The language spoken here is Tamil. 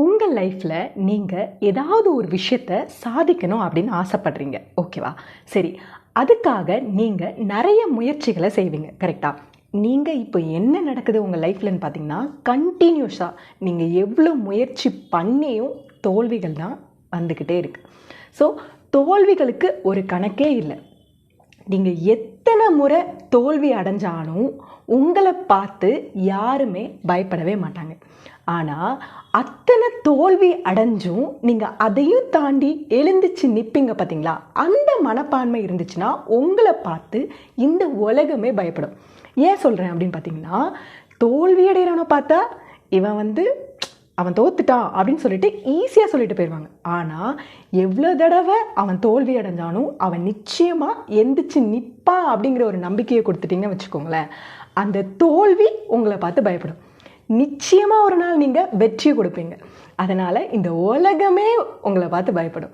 உங்கள் லைஃப்பில் நீங்கள் ஏதாவது ஒரு விஷயத்தை சாதிக்கணும் அப்படின்னு ஆசைப்படுறீங்க, ஓகேவா? சரி, அதுக்காக நீங்கள் நிறைய முயற்சிகளை செய்வீங்க, கரெக்டாக? நீங்கள் இப்போ என்ன நடக்குது உங்கள் லைஃப்லன்னு பார்த்தீங்கன்னா, கண்டினியூஸாக நீங்கள் எவ்வளோ முயற்சி பண்ணியும் தோல்விகள் தான் வந்துக்கிட்டே இருக்குது. ஸோ தோல்விகளுக்கு ஒரு கணக்கே இல்லை. நீங்கள் எத்தனை முறை தோல்வி அடைஞ்சாலும் உங்களை பார்த்து யாருமே பயப்படவே மாட்டாங்க. ஆனால் அத்தனை தோல்வி அடைஞ்சும் நீங்கள் அதையும் தாண்டி எழுந்துச்சு நிற்பீங்க பார்த்தீங்களா? அந்த மனப்பான்மை இருந்துச்சுன்னா உங்களை பார்த்து இந்த உலகமே பயப்படும். ஏன் சொல்கிறேன் அப்படின்னு பார்த்தீங்கன்னா, தோல்வி அடைகிறவனை பார்த்தா இவன் அவன் தோத்துட்டான் அப்படின்னு சொல்லிட்டு ஈஸியாக சொல்லிட்டு போயிடுவாங்க. ஆனால் எவ்வளோ தடவை அவன் தோல்வி அடைஞ்சானும் அவன் நிச்சயமாக எந்திரிச்சு நிற்பான் அப்படிங்கிற ஒரு நம்பிக்கையை கொடுத்துட்டிங்கன்னு வச்சுக்கோங்களேன், அந்த தோல்வி உங்களை பார்த்து பயப்படும். நிச்சயமாக ஒரு நாள் நீங்கள் வெற்றியை கொடுப்பீங்க. அதனால் இந்த உலகமே உங்களை பார்த்து பயப்படும்.